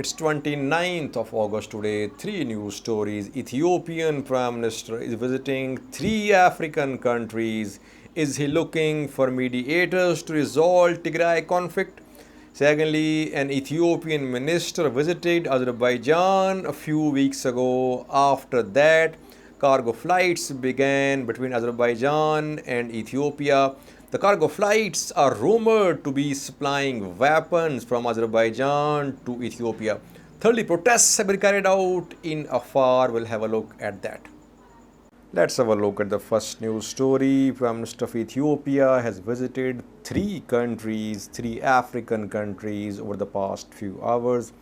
It's 29th of August today. Three news stories. Ethiopian Prime Minister is visiting three African countries. Is he looking for mediators to resolve Tigray conflict? Secondly, an Ethiopian minister visited Azerbaijan a few weeks ago. After that, cargo flights began between Azerbaijan and Ethiopia. The cargo flights are rumored to be supplying weapons from Azerbaijan to Ethiopia. Thirdly, protests have been carried out in Afar. We'll have a look at that. Let's have a look at the first news story. Prime Minister of Ethiopia has visited three countries, three African countries over the past few hours.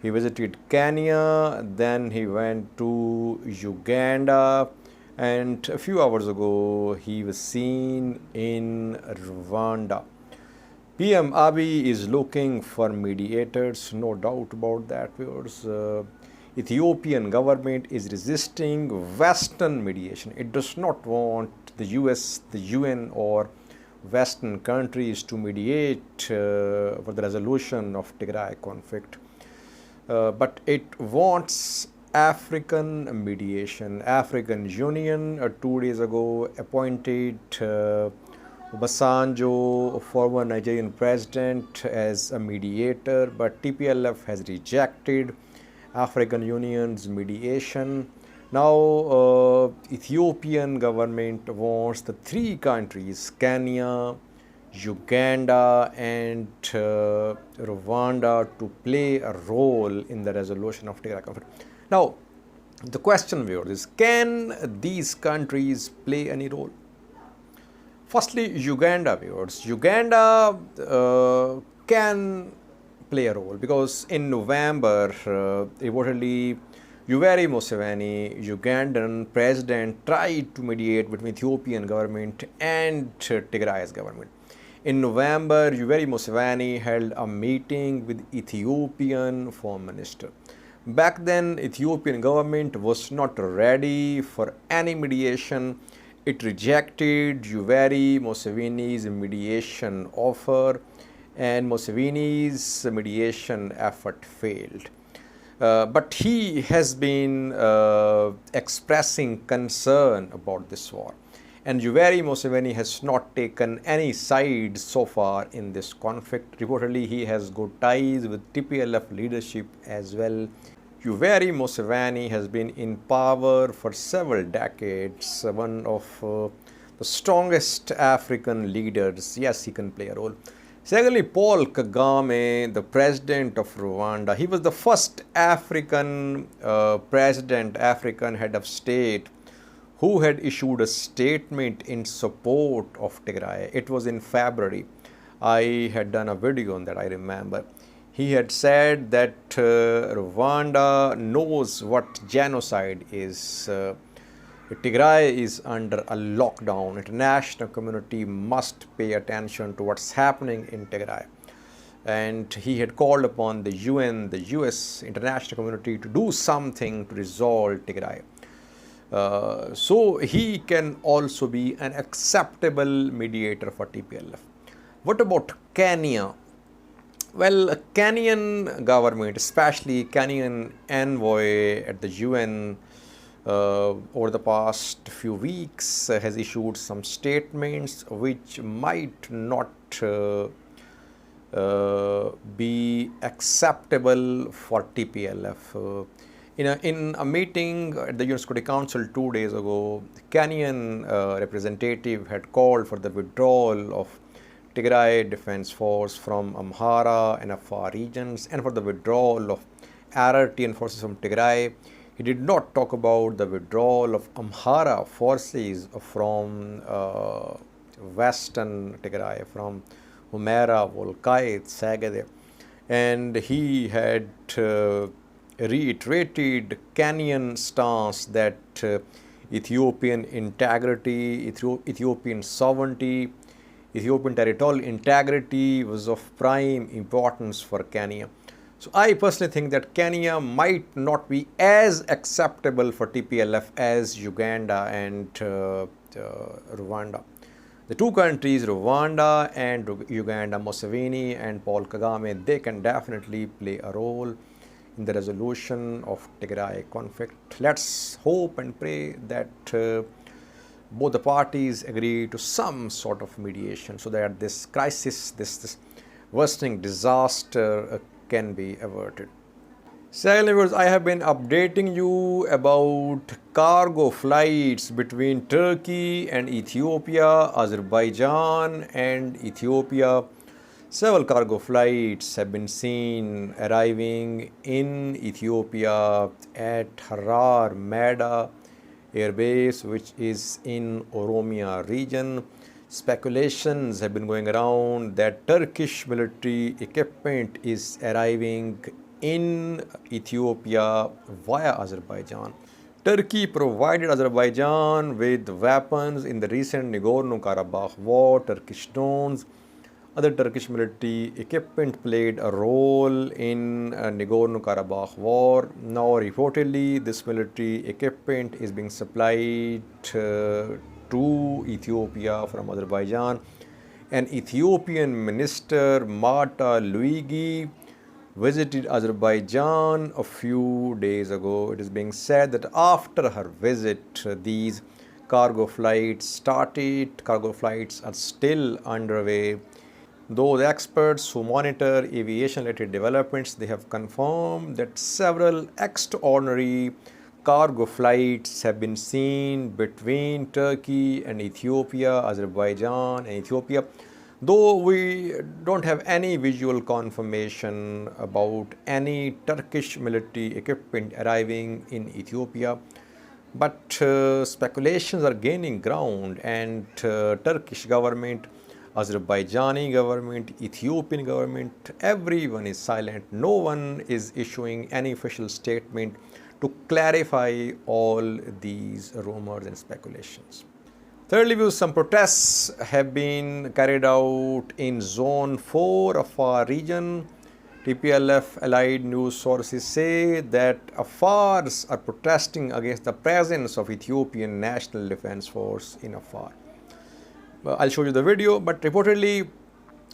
He visited Kenya, then he went to Uganda, and a few hours ago he was seen in Rwanda. PM Abiy is looking for mediators, no doubt about that, viewers. Ethiopian government is resisting Western mediation. It does not want the US, the UN, or Western countries to mediate for the resolution of Tigray conflict. But it wants African mediation. African Union 2 days ago appointed Obasanjo, former Nigerian president, as a mediator, but TPLF has rejected African Union's mediation. Now, Ethiopian government wants the three countries, Kenya, Uganda and Rwanda, to play a role in the resolution of Tigray conflict. Now, the question, viewers, is can these countries play any role? Firstly, Uganda, viewers. Uganda can play a role because in November, reportedly, Yoweri Museveni, Ugandan president, tried to mediate between Ethiopian government and Tigray's government. In November, Yoweri Museveni held a meeting with Ethiopian foreign minister. Back then, Ethiopian government was not ready for any mediation. It rejected Yoweri Museveni's mediation offer, and Museveni's mediation effort failed. But he has been expressing concern about this war. And Yoweri Museveni has not taken any side so far in this conflict. Reportedly, he has good ties with TPLF leadership as well. Yoweri Museveni has been in power for several decades, one of the strongest African leaders. Yes, he can play a role. Secondly, Paul Kagame, the president of Rwanda, he was the first African president, African head of state, who had issued a statement in support of Tigray. It was in February. I had done a video on that, I remember. He had said that Rwanda knows what genocide is. Tigray is under a lockdown. International community must pay attention to what's happening in Tigray. And he had called upon the UN, the US, international community to do something to resolve Tigray. So he can also be an acceptable mediator for TPLF. What about Kenya? Well, Kenyan government, especially Kenyan envoy at the UN, over the past few weeks has issued some statements which might not be acceptable for TPLF. In a meeting at the UN Security Council 2 days ago, Kenyan representative had called for the withdrawal of Tigray Defense Force from Amhara and Afar regions and for the withdrawal of RRTN forces from Tigray. He did not talk about the withdrawal of Amhara forces from western Tigray, from Humera, Volkait, Sagade. And he had reiterated Kenyan stance that Ethiopian integrity, Ethiopian sovereignty, Ethiopian territorial integrity was of prime importance for Kenya. So I personally think that Kenya might not be as acceptable for TPLF as Uganda and Rwanda. The two countries, Rwanda and Uganda, Museveni and Paul Kagame, they can definitely play a role. in the resolution of Tigray conflict. Let's hope and pray that both the parties agree to some sort of mediation so that this crisis, this worsening disaster can be averted. Secondly, viewers, I have been updating you about cargo flights between Turkey and Ethiopia, Azerbaijan and Ethiopia. Several cargo flights have been seen arriving in Ethiopia at Afar Air Base, which is in Oromia region. Speculations have been going around that Turkish military equipment is arriving in Ethiopia via Azerbaijan. Turkey provided Azerbaijan with weapons in the recent Nagorno-Karabakh war. Turkish drones, other Turkish military equipment played a role in Nagorno-Karabakh war. Now reportedly this military equipment is being supplied to Ethiopia from Azerbaijan. An Ethiopian minister, Marta Luigi, visited Azerbaijan a few days ago. It is being said that after her visit, these cargo flights started. Cargo flights are still underway. Those experts who monitor aviation-related developments, they have confirmed that several extraordinary cargo flights have been seen between Turkey and Ethiopia, Azerbaijan and Ethiopia. Though we don't have any visual confirmation about any Turkish military equipment arriving in Ethiopia, but speculations are gaining ground, and Turkish government, Azerbaijani government, Ethiopian government, everyone is silent. No one is issuing any official statement to clarify all these rumors and speculations. Thirdly, some protests have been carried out in Zone 4 of Afar region. TPLF allied news sources say that Afars are protesting against the presence of Ethiopian National Defense Force in Afar. I'll show you the video, but reportedly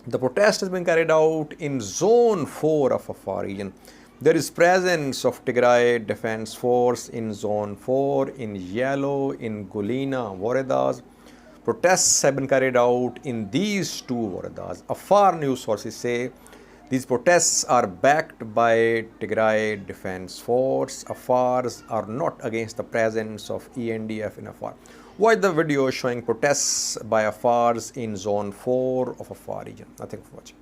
the protest has been carried out in Zone 4 of Afar region. There is presence of Tigray Defense Force in Zone 4, in Yellow, in Gulina, Woredas. Protests have been carried out in these two Woredas. Afar news sources say these protests are backed by Tigray Defense Force. Afars are not against the presence of ENDF in Afar. Watch the video showing protests by Afars in Zone 4 of Afar region. Thank you for watching.